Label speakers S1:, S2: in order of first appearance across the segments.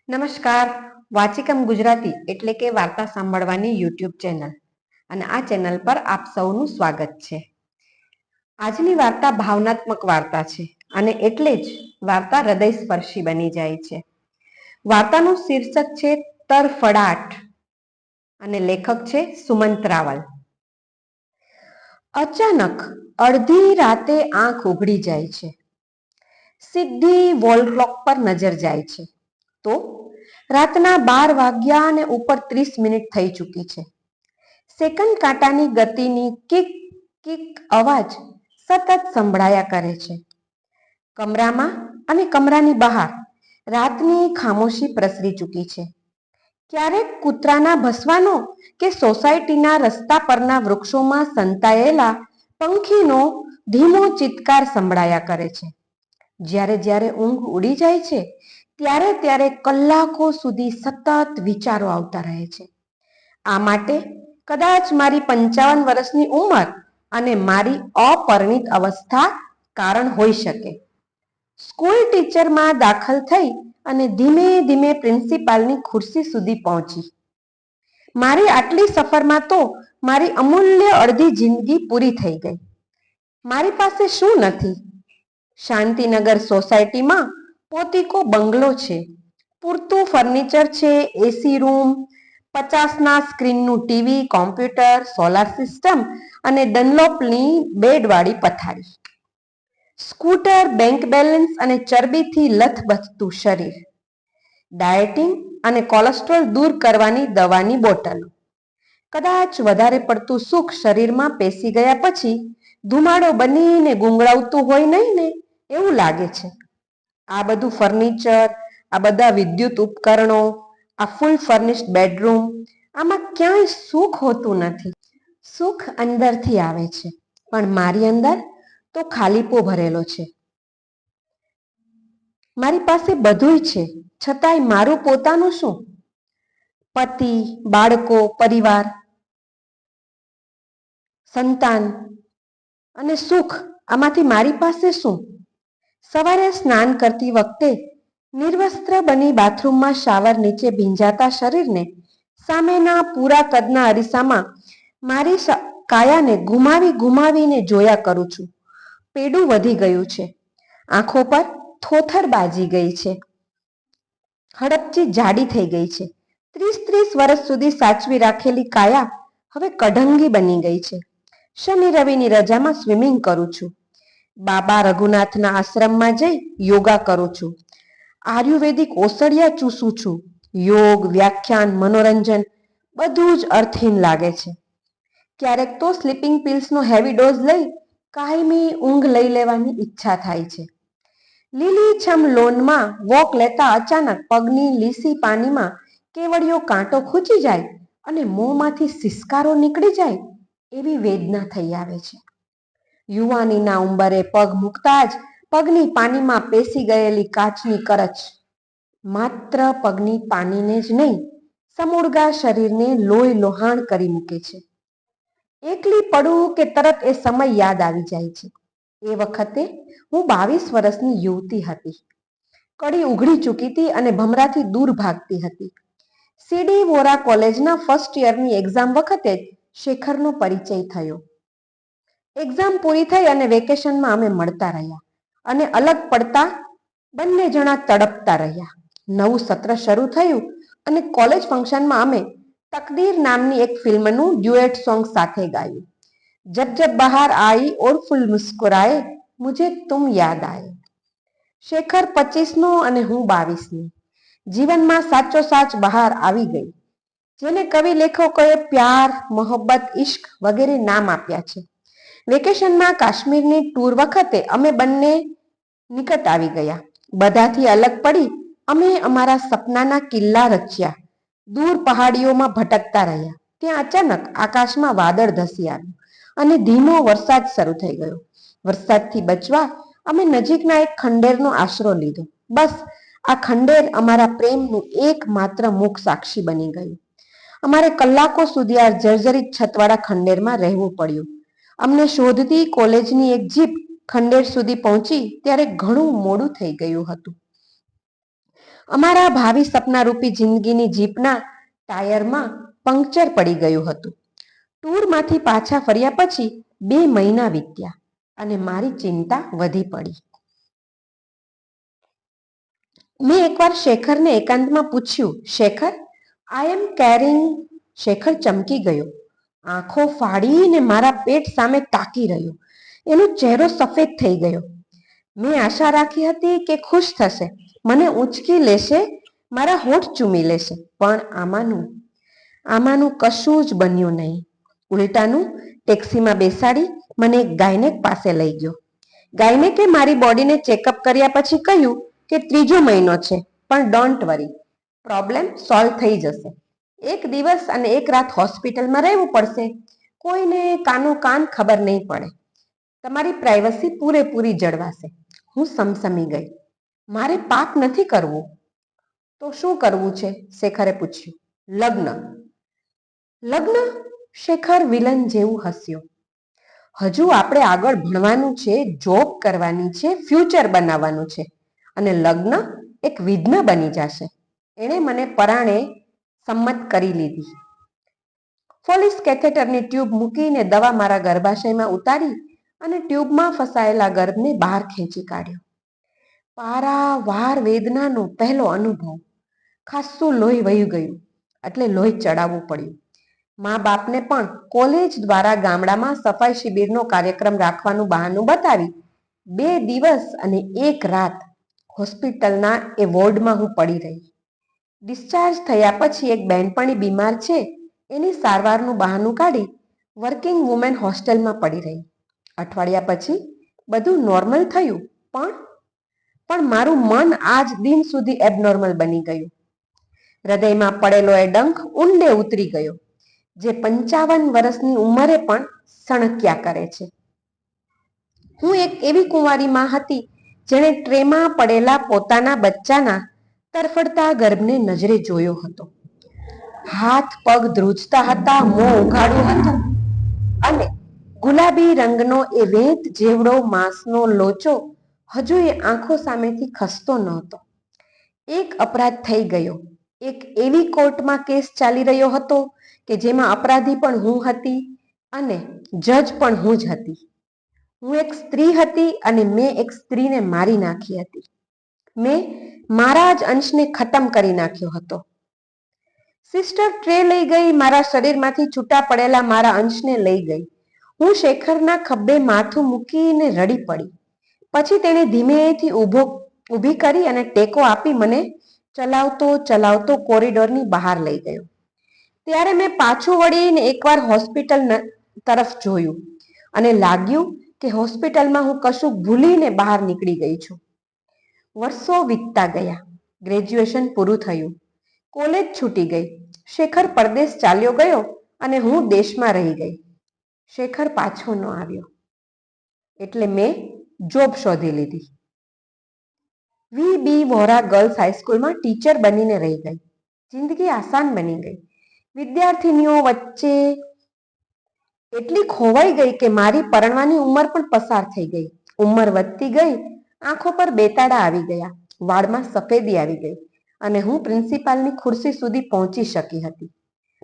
S1: નમસ્કાર. વાચિકમ ગુજરાતી એટલે કે વાર્તા સાંભળવાની યુટ્યુબ ચેનલ અને આ ચેનલ પર આપ સૌનું સ્વાગત છે. આજની વાર્તા ભાવનાત્મક વાર્તા છે અને એટલે જ વાર્તા હૃદયસ્પર્શી બની જાય છે. વાર્તાનું શીર્ષક છે તરફડાટ અને લેખક છે સુમંત રાવલ. અચાનક અડધી રાતે આંખ ઉઘડી જાય છે. સીધી વોલ ક્લોક પર નજર જાય છે તો રાતના 12 વાગ્યા અને ઉપર 30 મિનિટ થઈ ચૂકી છે. સેકન્ડ કાંટાની ગતિની કિક કિક અવાજ સતત સંભળાયા કરે છે. કમરામાં અને કમરાની બહાર રાતની ખામોશી પ્રસરી ચૂકી છે. ક્યારેક કૂતરાના ભસવાનો કે સોસાયટીના રસ્તા પરના વૃક્ષોમાં સંતાયેલા પંખીનો ધીમો ચિત્કાર સંભળાયા કરે છે. જ્યારે જ્યારે ઊંઘ ઉડી જાય છે ત્યારે ત્યારે કલાકો સુધી સતત વિચારો આવતા રહે છે. આ માટે કદાચ મારી 55 વર્ષની ઉંમર અને મારી અપરિણિત અવસ્થા કારણ હોઈ શકે. સ્કૂલ ટીચરમાં દાખલ થઈ અને ધીમે ધીમે પ્રિન્સિપાલની ખુરશી સુધી પહોંચી. મારી આટલી સફરમાં તો મારી અમૂલ્ય અડધી જિંદગી પૂરી થઈ ગઈ. મારી પાસે શું નથી? શાંતિનગર સોસાયટીમાં પોતીકો બંગલો છે, પૂરતું ફર્નિચર છે, એસી રૂમ, 50ના સ્ક્રીનનું ટીવી, કોમ્પ્યુટર, સોલાર સિસ્ટમ અને ડનલોપની બેડવાળી પથારી, સ્કૂટર, બેંક બેલેન્સ અને ચરબીથી લથબથતું શરીર, ડાયટિંગ અને કોલેસ્ટ્રોલ દૂર કરવાની દવાની બોટલો. કદાચ વધારે પડતું સુખ શરીરમાં પેસી ગયા પછી ધુમાડો બનીને ગુંગળાવતું હોય નહીં ને એવું લાગે છે. આ બધું ફર્નિચર, આ બધા વિદ્યુત ઉપકરણો, આ ફૂલ ફર્નિશ્ડ બેડરૂમ, આમાં ક્યાંય સુખ હોતું નથી. સુખ અંદરથી આવે છે, પણ મારી અંદર તો ખાલીપો ભરેલો છે. મારી પાસે બધુંય છે, છતાંય મારું પોતાનું શું? પતિ, બાળકો, પરિવાર, સંતાન અને સુખ, આમાંથી મારી પાસે શું? સવારે સ્નાન કરતી વખતે નિર્વસ્ત્ર બની બાથરૂમમાં શાવર નીચે ભીંજાતા શરીરને સામેના પૂરા કદના અરીસામાં મારી કાયાને ઘુમાવીને જોયા કરું છું. પેડું વધી ગયું છે, આંખો પર થોથર બાજી ગઈ છે, હડપચી જાડી થઈ ગઈ છે. 30 વર્ષ સુધી સાચવી રાખેલી કાયા હવે કઢંગી બની ગઈ છે. શનિ રવિની રજામાં સ્વિમિંગ કરું છું, બાબા રઘુનાથના આશ્રમમાં જઈ યોગા કરું છું, આયુર્વેદિક ઓસડિયા ચૂસું છું. યોગ, વ્યાખ્યાન, મનોરંજન બધું જ અર્થહીન લાગે છે. ક્યારેક તો સ્લીપિંગ પિલ્સનો હેવી ડોઝ લઈ કાયમી ઊંઘ લઈ લેવાની ઈચ્છા થાય છે. લીલીછમ લોનમાં વોક લેતા અચાનક પગની લીસી પાનીમાં કેવડિયો કાંટો ખૂંચી જાય અને મોંમાંથી સિસકારો નીકળી જાય એવી વેદના થઈ આવે છે. યુવાનીના ઉંબરે પગ મૂકતા જ પગની પાનીમાં પેસી ગયેલી કાચની કરચ માત્ર પગની પાનીને જ નહીં, સમૂળગા શરીરને લોહી લોહાણ કરી મૂકે છે. એકલી પડું કે તરત એ સમય યાદ આવી જાય છે. એ વખતે હું 22 વર્ષની યુવતી હતી. કડી ઉઘડી ચૂકી હતી અને ભમરાથી દૂર ભાગતી હતી. સીડી વોરા કોલેજના ફર્સ્ટ યરની એક્ઝામ વખતે જ શેખરનો પરિચય થયો. એક્ઝામ પૂરી થઈ અને વેકેશનમાં અમે મળતા રહ્યા અને અલગ પડતા બંને જણા તડપતા રહ્યા. નવું સત્ર શરૂ થયું અને કોલેજ ફંક્શનમાં અમે તકદીર નામની એક ફિલ્મનું ડ્યુએટ સોંગ સાથે ગાયું. જબ જબ બહાર આઈ ઓર ફૂલ મુસ્કુરાએ, મુझे तुम याद आए. શેખર 25નો અને હું 22ની. જીવનમાં સાચો સાચ બહાર આવી ગઈ, જેને કવિ લેખકોએ પ્યાર, મોહબ્બત, ઇશ્ક વગેરે નામ આપ્યા છે. વેકેશનમાં કાશ્મીરની ટૂર વખતે અમે બંને નિકટ આવી ગયા. બધાથી અલગ પડી અમે અમારા સપનાના કિલ્લા રચ્યા. દૂર પહાડીઓમાં ભટકતા રહ્યા. ત્યાં અચાનક આકાશમાં વાદળ ધસી આવ્યું અને ધીમો વરસાદ શરૂ થઈ ગયો. વરસાદથી બચવા અમે નજીકના એક ખંડેરનો આશરો લીધો. બસ આ ખંડેર અમારા પ્રેમનું એકમાત્ર મૂક સાક્ષી બની ગયું. અમારે કલાકો સુધી આ જર્જરિત છતવાળા ખંડેરમાં રહેવું પડ્યું. અમને શોધતી કોલેજની એક જીપ ખંડેર સુધી પહોંચી ત્યારે ઘણું મોડું થઈ ગયું હતું. અમારા ભાવિ સપનારૂપી જિંદગીની જીપના ટાયરમાં પંક્ચર પડી ગયું હતું. ટૂરમાંથી પાછા ફર્યા પછી 2 મહિના વીત્યા અને મારી ચિંતા વધી પડી. મેં એકવાર શેખરને એકાંતમાં પૂછ્યું, શેખર, આઈ એમ કેરિંગ. શેખર ચમકી ગયો. આંખો ફાડીને મારા પેટ સામે તાકી રહ્યો. એનો ચહેરો સફેદ થઈ ગયો. મેં આશા રાખી હતી કે ખુશ થશે, મને ઊંચકી લેશે, મારા હોઠ ચૂમી લેશે, પણ આમાંનું કશું જ બન્યું નહીં. ઉલટાનું ટેક્સીમાં બેસાડી મને એક ગાયનેક પાસે લઈ ગયો. ગાયનેકે મારી બોડીને ચેકઅપ કર્યા પછી કહ્યું કે 3જો મહિનો છે, પણ ડોન્ટ વરી, પ્રોબ્લેમ સોલ્વ થઈ જશે. 1 દિવસ અને 1 રાત હોસ્પિટલમાં રહેવું પડશે. કોઈને કાનો કાન ખબર નહીં પડે. તમારી પ્રાઇવસી પૂરેપૂરી જળવાશે. હું સમસમી ગઈ. મારે પાપ નથી કરવું. તો શું કરવું છે? શેખરે પૂછ્યું. લગ્ન. લગ્ન? શેખર વિલન જેવું હસ્યો. હજુ આપણે આગળ ભણવાનું છે, જોબ કરવાની છે, ફ્યુચર બનાવવાનું છે, અને લગ્ન એક વિઘ્ન બની જશે. એણે મને પરાણે સંમત કરી લીધી. ફોલિસ કેથેટરની ટ્યુબ મૂકીને દવા મારા ગર્ભાશયમાં ઉતારી અને ટ્યુબમાં ફસાયેલા ગર્ભને બહાર ખેંચી કાઢ્યો. પારાવાર વેદનાનો પહેલો અનુભવ. ખાસ્સું લોહી વહી ગયું, એટલે લોહી ચડાવવું પડ્યું. મા બાપને પણ કોલેજ દ્વારા ગામડામાં સફાઈ શિબિરનો કાર્યક્રમ રાખવાનું બહાનું બતાવી 2 દિવસ અને 1 રાત હોસ્પિટલના એ વોર્ડમાં હું પડી રહી. ડિસ્ચાર્જ થયા પછી એક બહેનપણી બીમાર છે, એની સારવારનું બહાનું કાઢી વર્કિંગ વુમેન હોસ્ટેલમાં પડી રહી. અઠવાડિયા પછી બધું નોર્મલ થયું, પણ મારું મન આજ દિન સુધી એબનોર્મલ બની ગયું. હૃદયમાં પડેલો એ ડંખ ઊંડે ઉતરી ગયો, જે 55 વર્ષની ઉંમરે પણ સણક્યા કરે છે. હું એક એવી કુંવારી માં હતી જેણે ટ્રેમાં પડેલા પોતાના બચ્ચાના તરફડતા ગર્ભને નજરે જોયો હતો. હાથ પગ ધ્રુજતા હતા, મોં ઉઘાડું હતું, અને ગુલાબી રંગનો એ વેત જેવડો માંસનો લોચો હજુ એ આંખો સામેથી ખસતો નહોતો. એક અપરાધ થઈ ગયો. એક એવી કોર્ટમાં કેસ ચાલી રહ્યો હતો કે જેમાં અપરાધી પણ હું હતી અને જજ પણ હું જ હતી. હું એક સ્ત્રી હતી અને મેં એક સ્ત્રીને મારી નાખી હતી. મેં મારા જ અંશને ખતમ કરી નાખ્યો હતો. સિસ્ટર ટ્રે લઈ ગઈ, મારા શરીરમાંથી છૂટા પડેલા મારા અંશને લઈ ગઈ. હું શેખરના ખભે માથું મૂકીને રડી પડી. પછી તેણે ધીમેથી ઊભી કરી અને ટેકો આપી મને ચલાવતો કોરિડોરની બહાર લઈ ગયો. ત્યારે મેં પાછું વળીને એકવાર હોસ્પિટલ તરફ જોયું અને લાગ્યું કે હોસ્પિટલમાં હું કશું ભૂલીને બહાર નીકળી ગઈ છું. વર્ષો વીતતા ગયા. ગ્રેજ્યુએશન પૂરું થયું. કોલેજ છૂટી ગઈ. શેખર પરદેશ ચાલ્યો ગયો અને હું દેશમાં રહી ગઈ. શેખર પાછો ન આવ્યો, એટલે મેં જોબ શોધી લીધી. વી.બી. વોરા ગર્લ્સ હાઈસ્કૂલમાં ટીચર બનીને રહી ગઈ. જિંદગી આસાન બની ગઈ. વિદ્યાર્થીનીઓ વચ્ચે એટલી ખોવાઈ ગઈ કે મારી પરણવાની ઉંમર પણ પસાર થઈ ગઈ. ઉંમર વધતી ગઈ, આંખો પર બેતાળા આવી ગયા, વાળમાં સફેદી આવી ગઈ અને હું પ્રિન્સિપાલની ખુરશી સુધી પહોંચી શકી હતી.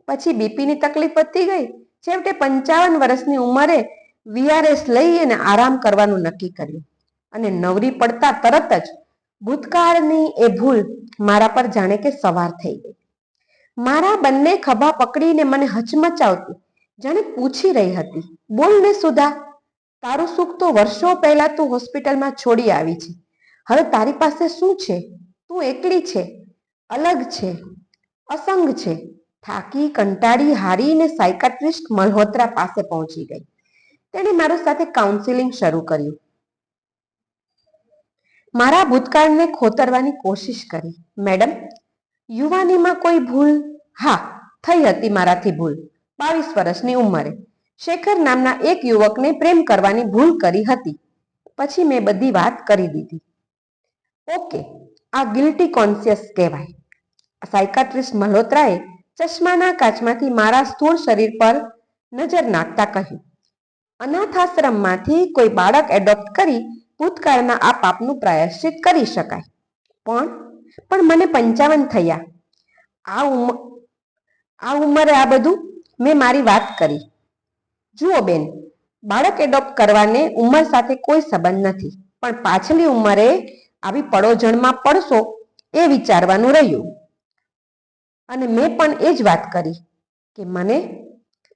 S1: પછી બીપીની તકલીફ વધતી ગઈ. છેવટે 55 વર્ષની ઉંમરે વીઆરએસ લઈ અને આરામ કરવાનું નક્કી કર્યું અને નવરી પડતા તરત જ ભૂતકાળની એ ભૂલ મારા પર જાણે કે સવાર થઈ ગઈ. મારા બંને ખભા પકડીને મને હચમચાવતી જાણે પૂછી રહી હતી, બોલ ને સુધા, તારું સુખ તો વર્ષો પહેલા તું હોસ્પિટલમાં છોડી આવી છે. હવે તારી પાસે શું છે? તું એકલી છે, અલગ છે, અસંગ છે. થાકી કંટાળી હારીને સાયકાટ્રિસ્ટ મલ્હોત્રા પાસે પહોંચી ગઈ. તેણે મારી સાથે કાઉન્સિલિંગ શરૂ કર્યું. મારા ભૂતકાળને ખોતરવાની કોશિશ કરી. મેડમ, યુવાનીમાં કોઈ ભૂલ? હા, થઈ હતી મારાથી ભૂલ. 22 વર્ષની ઉંમરે શેખર નામના એક યુવકને પ્રેમ કરવાની ભૂલ કરી હતી. પછી મેં બધી વાત કરી દીધી. ઓકે, આ ગિલ્ટી કોન્શિયસ કહેવાય. સાયકાટ્રિસ્ટ મલ્હોત્રાએ ચશ્માના કાચમાંથી મારા સ્થૂળ શરીર પર નજર નાખતા કહ્યું, અનાથાશ્રમમાંથી કોઈ બાળક એડોપ્ટ કરી ભૂતકાળના આ પાપનું પ્રાયશ્ચિત કરી શકાય, પણ પણ મને 55 થયા. આ ઉંમરે આ બધું? મેં મારી વાત કરી. જુઓ બેન, બાળક એડોપ્ટ કરવાને ઉંમર સાથે કોઈ સંબંધ નથી, પણ પાછલી ઉંમરે આવી પડોજણમાં પડશો એ વિચારવાનું રહ્યું. અને મેં પણ એ જ વાત કરી કે મને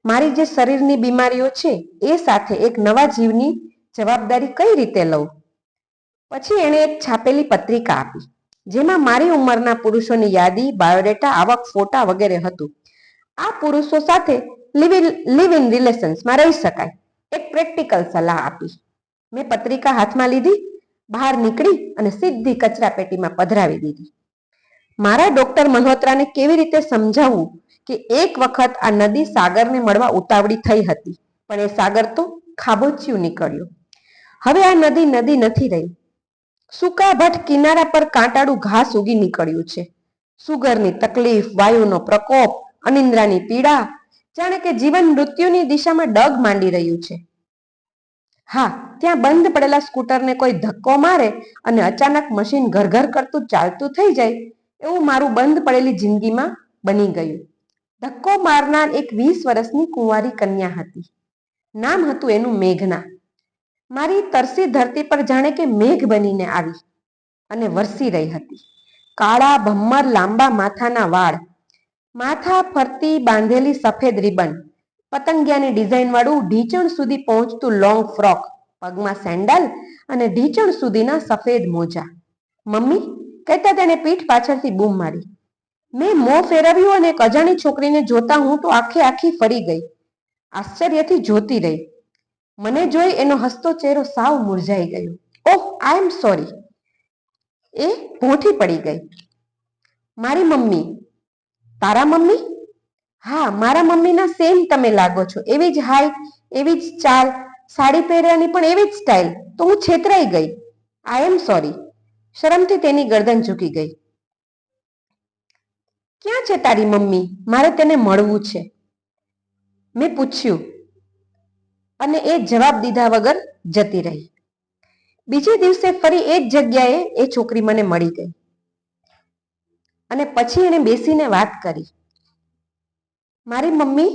S1: મારી જે શરીરની બીમારીઓ છે એ સાથે એક નવા જીવની જવાબદારી કઈ રીતે લઉં. પછી એણે એક છાપેલી પત્રિકા આપી, જેમાં મારી ઉંમરના પુરુષોની યાદી, બાયોડેટા, આવક, ફોટા વગેરે હતું. આ પુરુષો સાથે લિવ ઇન રિલેશન્સમાં રહી શકાય, એક પ્રેક્ટિકલ સલાહ આપી. મેં પત્રિકા હાથમાં લીધી, બહાર નીકળી અને સીધી કચરા પેટીમાં પધરાવી દીધી. મારા ડોક્ટર મલ્હોત્રાને કેવી રીતે સમજાવવું કે એક વખત આ નદી સાગરને મળવા ઉતાવળી થઈ હતી, પણ એ સાગર તો ખાબોચિયું નીકળ્યું. હવે આ નદી નદી નથી રહી. સૂકાભઠ કિનારા પર કાંટાળું ઘાસ ઉગી નીકળ્યું છે. સુગરની તકલીફ, વાયુનો પ્રકોપ, અનિંદ્રાની પીડા, જાણે કે જીવન મૃત્યુની દિશામાં ડગ માંડી રહ્યું છે. હા, ત્યાં બંધ પડેલા સ્કૂટરને કોઈ ધક્કો મારે અને અચાનક મશીન ઘર કરતું ચાલતું થઈ જાય, એવું મારું બંધ પડેલી જિંદગીમાં બની ગયું. ધક્કો મારનાર એક 20 વર્ષની કુંવારી કન્યા હતી. નામ હતું એનું મેઘના. મારી તરસી ધરતી પર જાણે કે મેઘ બનીને આવી અને વરસી રહી હતી. કાળા ભમ્મર લાંબા માથાના વાળ, માથા ફરતી બાંધેલી સફેદ રિબન, પતંગિયાની ડિઝાઇન વાળું ઢીંચણ સુધી પહોંચતું લોંગ ફ્રોક, પગમાં સેન્ડલ અને ઢીંચણ સુધીના સફેદ મોજા. મમ્મી કહેતા તેને પીઠ પાછળથી બૂમ મારી. મેં મોં ફેરવ્યું અને એક અજાણી છોકરીને જોતા હું તો આખી ફરી ગઈ. આશ્ચર્યથી જોતી રહી. મને જોઈ એનો હસતો ચહેરો સાવ મુરઝાઈ ગયો. ઓહ, આઈ એમ સોરી, એ ભોંઠી પડી ગઈ. મારી મમ્મી. તારા મમ્મી? હા, મારા મમ્મીના સેમ તમે લાગો છો. એવી જ હાઈટ, એવી જ ચાલ, સાડી પહેરવાની પણ એવી જ સ્ટાઇલ. તો હું છેતરાઈ ગઈ. આઈ એમ સોરી. શરમથી તેની ગરદન ઝૂકી ગઈ. ક્યાં છે તારી મમ્મી? મારે તેને મળવું છે, મેં પૂછ્યું, અને એ જવાબ દીધા વગર જતી રહી. બીજે દિવસે ફરી એ જ જગ્યાએ એ છોકરી મને મળી ગઈ અને પછી એને બેસીને વાત કરી. મારી મમ્મી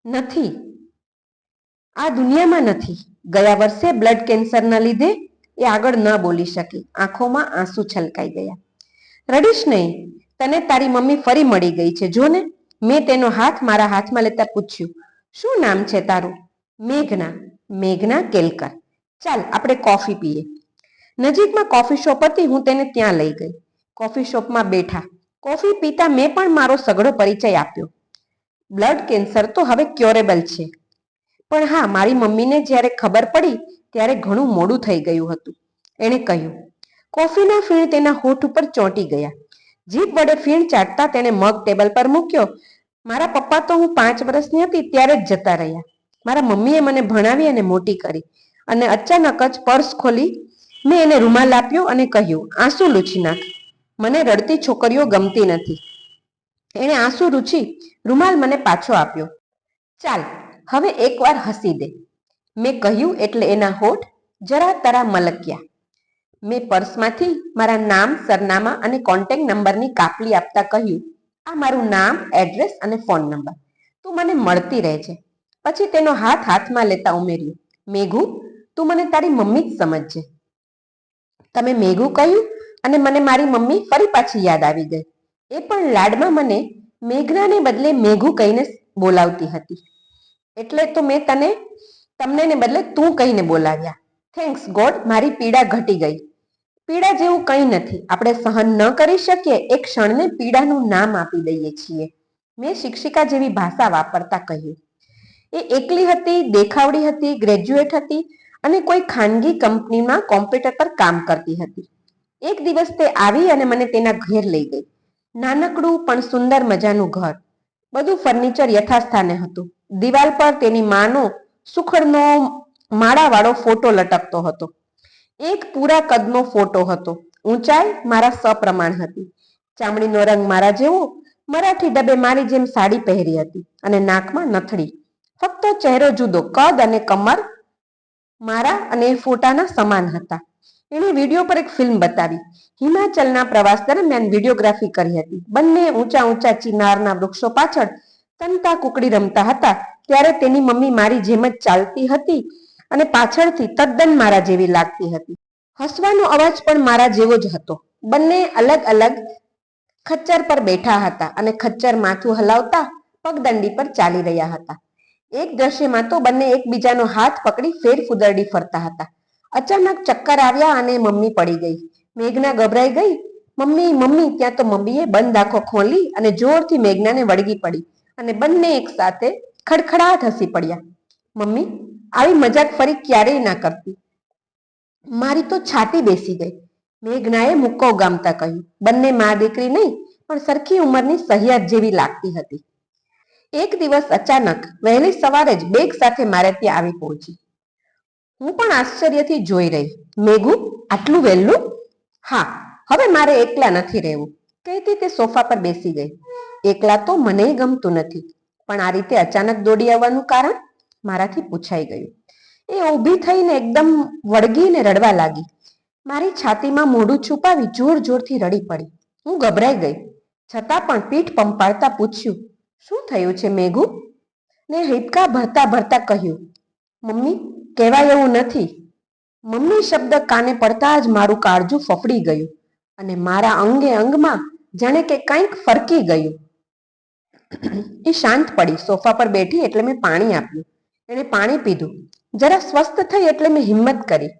S1: નથી, આ દુનિયામાં નથી. ગયા વર્ષે બ્લડ કેન્સરના લીધે એ આગળ ન બોલી શકી. આંખોમાં આંસુ છલકાઈ ગયા. રડીશ નહીં, તને તારી મમ્મી ફરી મળી ગઈ છે, જો ને. મેં તેનો હાથ મારા હાથમાં લેતા પૂછ્યું, શું નામ છે તારું? મેઘના. મેઘના કેલકર. ચાલ આપણે કોફી પીએ. નજીકમાં કોફી શોપ હતી. હું તેને ત્યાં લઈ ગઈ. કોફી શોપમાં બેઠા. કોફી પીતા મેં પણ મારો સઘળો પરિચય આપ્યો. બ્લડ કેન્સર તો હવે ક્યોરેબલ છે, પણ હા, મારી મમ્મીને જ્યારે ખબર પડી ત્યારે ઘણું મોડું થઈ ગયું હતું. એણે કહ્યું. કોફીના ફીણ તેના હોઠ ઉપર ચોંટી ગયા. જીભ વડે ફીણ ચાટતા તેણે મગ ટેબલ પર મૂક્યો. મારા પપ્પા તો હું 5 વર્ષની હતી ત્યારે જ જતા રહ્યા. મારા મમ્મીએ મને ભણાવી અને મોટી કરી. અને અચાનક જ પર્સ ખોલી મેં એને રૂમાલ આપ્યો અને કહ્યું, આંસુ લૂછી નાખ. મને રડતી છોકરીઓ ગમતી નથી. એણે આંસુ લૂછી રૂમાલ મને પાછો આપ્યો. ચાલ હવે એકવાર હસી દે, મેં કહ્યું એટલે એના હોઠ જરા તરા મલક્યા. મેં પર્સમાંથી મારા નામ, સરનામા અને કોન્ટેક્ટ નંબરની કાપલી આપતા કહ્યું, આ મારું નામ, એડ્રેસ અને ફોન નંબર. તું મને મળતી રહેજે. પછી તેનો હાથ હાથમાં લેતા ઉમેર્યું, મેઘુ, તું મને તારી મમ્મી જ સમજજે. તમે મેઘુ કહ્યું અને મને મારી મમ્મી ફરી પાછી યાદ આવી ગઈ. એ પણ લાડમાં મને મેઘનાને બદલે મેઘુ કહીને બોલાવતી હતી. એટલે તો મેં તમને ને બદલે તું કહીને બોલાવ્યા. થેન્ક્સ ગોડ, મારી પીડા ઘટી ગઈ. પીડા જેવું કંઈ નથી. આપણે સહન ન કરી શકીએ એ ક્ષણને પીડાનું નામ આપી દઈએ છીએ. મેં શિક્ષિકા જેવી ભાષા વાપરતા કહ્યું. એ એકલી હતી, દેખાવડી હતી, ગ્રેજ્યુએટ હતી અને કોઈ ખાનગી કંપનીમાં કોમ્પ્યુટર પર કામ કરતી હતી. એક દિવસ તે આવી અને મને તેના ઘેર લઈ ગઈ. નાનકડું પણ સુંદર મજાનું ઘર. બધું ફર્નિચર યથાસ્થાને હતું. દિવાલ પર તેની માનો સુખડનો માળાવાળો ફોટો લટકતો હતો. એક પૂરા કદનો ફોટો હતો. ઊંચાઈ મારા સપ્રમાણ હતી. ચામડીનો રંગ મારા જેવો. મરાઠી ડબે મારી જેમ સાડી પહેરી હતી અને નાકમાં નથડી. ફક્ત ચહેરો જુદો. કદ અને કમર મારા અને એ ફોટાના સમાન હતા. એણે વિડીયો પર એક ફિલ્મ બતાવી. હિમાચલના પ્રવાસ દરમિયાન વિડીયોગ્રાફી કરી હતી. બંને ઊંચા ઊંચા ચિનારના વૃક્ષો પાછળ તનતા કુકડી રમતા હતા. ત્યારે તેની મમ્મી મારી જેમ જ ચાલતી હતી અને પાછળથી તદ્દન મારા જેવી લાગતી હતી. હસવાનો અવાજ પણ મારા જેવો જ હતો. બંને અલગ અલગ ખચ્ચર પર બેઠા હતા અને ખચ્ચર માથું હલાવતા પગદંડી પર ચાલી રહ્યા હતા. એક દ્રશ્યમાં તો બંને એકબીજાનો હાથ પકડી ફેર ફુદરડી ફરતા હતા. અચાનક ચક્કર આવ્યા અને મમ્મી પડી ગઈ. મેઘના ગભરાઈ ગઈ. Mummy mummy. ત્યાં તો મમ્મીએ બંધ આંખો ખોલી અને જોરથી મેઘનાને વળગી પડી અને બંને એક સાથે ખડખડાટ હસી પડ્યા. મમ્મી, આવી મજાક ફરી ક્યારેય ના કરતી. મારી તો છાતી બેસી ગઈ. મેઘનાએ મુક્કો ઉગામતા કહ્યું. બંને મા દીકરી નહીં પણ સરખી ઉંમરની સહિયાર જેવી લાગતી હતી. એક દિવસ અચાનક વહેલી સવારે જ બેગ સાથે મારે ત્યાં આવી પહોંચી. હું પણ આશ્ચર્યથી જોઈ રહી. મેઘુ, આટલું વહેલું? હા, હવે મારે એકલા નથી રહેવું, કહેતી તે સોફા પર બેસી ગઈ. એકલા તો મને ગમતું નથી, પણ આ રીતે અચાનક દોડી આવવાનું કારણ મારાથી પૂછાઈ ગયું. એ ઊભી થઈને એકદમ વળગીને રડવા લાગી. મારી છાતીમાં મોઢું છુપાવી જોર જોરથી રડી પડી. હું ગભરાઈ ગઈ, છતાં પણ પીઠ પંપાળતા પૂછ્યું, શું થયું છે મેઘુ? ને હિંચકા ભરતા ભરતા કહ્યું, મમ્મી, કહેવાય એવું નથી. મમ્મી શબ્દ કાને પડતા જ મારું કાળજું ફફડી ગયું અને મારા અંગે અંગમાં જાણે કે કંઈક ફરકી ગયું. એ શાંત પડી. સોફા પર બેઠી એટલે મેં પાણી આપ્યું. એણે પાણી પીધું. જરા સ્વસ્થ થઈ એટલે મેં હિંમત કરી.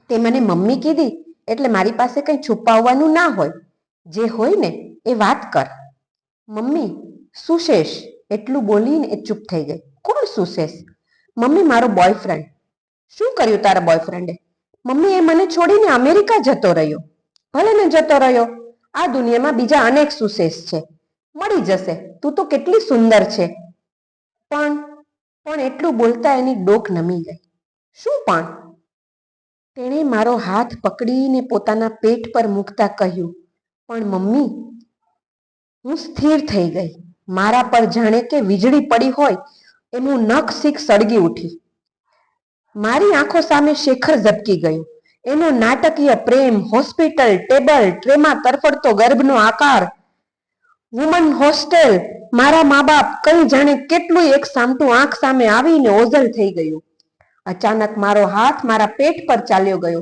S1: તે મને મમ્મી કીધી એટલે મારી પાસે કંઈ છુપાવવાનું ના હોય. જે હોય ને એ વાત કર. મમ્મી, સુશેષ. એટલું બોલીને એ ચૂપ થઈ ગઈ. કોણ સુશેષ? મમ્મી, મારો બોયફ્રેન્ડ. શું કર્યું તારા બોયફ્રેન્ડે? મમ્મી, એ મને છોડીને અમેરિકા જતો રહ્યો. ભલે ને જતો રહ્યો. આ દુનિયામાં બીજા અનેક સુશેષ છે, મળી જશે. તું તો કેટલી સુંદર છે. પણ એટલું બોલતા એની ડોક નમી ગઈ. શું પણ? તેણે મારો હાથ પકડીને પોતાના પેટ પર મૂકતા કહ્યું, પણ મમ્મી. હું સ્થિર થઈ ગઈ. મારા પર જાણે કે વીજળી પડી હોય એમ હું નખ શીખ સળગી ઉઠી. મારી આંખો સામે શેખર ઝબકી ગયો. એનો નાટકીય પ્રેમ, હોસ્પિટલ, ટેબલ, ટ્રેમાં તરફડતો ગર્ભનો આકાર, વુમન હોસ્ટેલ, મારા મા બાપ, કઈ જાણે કેટલું એક સામટું આંખ સામે આવીને ઓઝલ થઈ ગયું. અચાનક મારો હાથ મારા પેટ પર ચાલ્યો ગયો.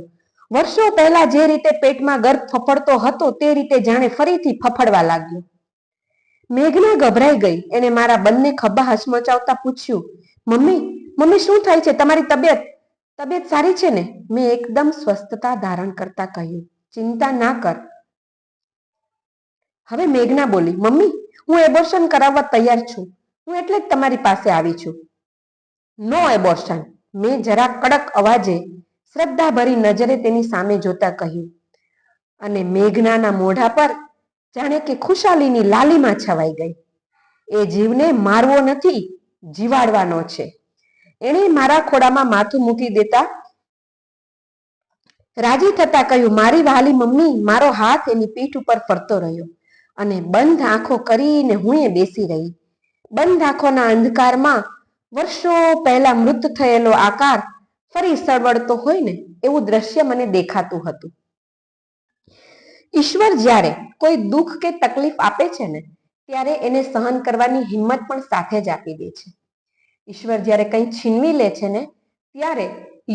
S1: વર્ષો પહેલા જે રીતે પેટમાં ગર્ભ ફફડતો હતો તે રીતે જાણે ફરીથી ફફડવા લાગ્યો. મેઘના ગભરાઈ ગઈ. એણે મારા બંને ખભા હચમચાવતા પૂછ્યું, મમ્મી મમ્મી, શું થાય છે? તમારી તબિયત સારી છે ને? મેં એકદમ સ્વસ્થતા ધારણ કરતા કહ્યું, ચિંતા ના કર. હવે મેઘના બોલી, મમ્મી, હું એબોર્શન કરાવવા તૈયાર છું. હું એટલે જ તમારી પાસે આવી છું. નો એબોર્શન. મેં જરા કડક અવાજે, શ્રદ્ધાભરી નજરે તેની સામે જોતા કહ્યું. અને મેઘનાના મોઢા પર જાણે કે ખુશાલીની લાલીમાં છવાઈ ગઈ. એ જીવને મારવો નથી, જીવાડવાનો છે. એણે મારા ખોળામાં માથું મૂકી દેતા રાજી થતા કહ્યું, મારી વહાલી મમ્મી. મારો હાથ એની પીઠ ઉપર ફરતો રહ્યો અને બંધ આંખો કરીને હું એ બેસી રહી. બંધ આંખોના અંધકારમાં વર્ષો પહેલા મૃત થયેલો આકાર ફરી સળવળતો હોય ને એવું દ્રશ્ય મને દેખાતું હતું. ઈશ્વર જ્યારે કોઈ દુઃખ કે તકલીફ આપે છે ને ત્યારે એને સહન કરવાની હિંમત પણ સાથે જ આપી દે છે. ઈશ્વર જ્યારે કંઈ છીનવી લે છે ને ત્યારે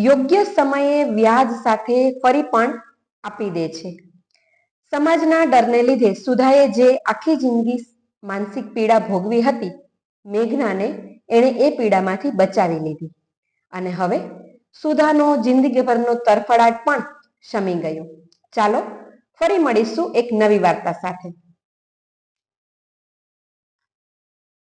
S1: યોગ્ય સમયે વ્યાજ સાથે ફરી પણ આપી દે છે. સમાજના ડરને લીધે સુધાએ જે આખી જિંદગી માનસિક પીડા ભોગવી હતી, મેઘનાને એણે એ પીડામાંથી બચાવી લીધી અને હવે સુધાનો જિંદગીભરનો તરફડાટ પણ શમી ગયો. ચાલો ફરી મળીશું એક નવી વાર્તા સાથે.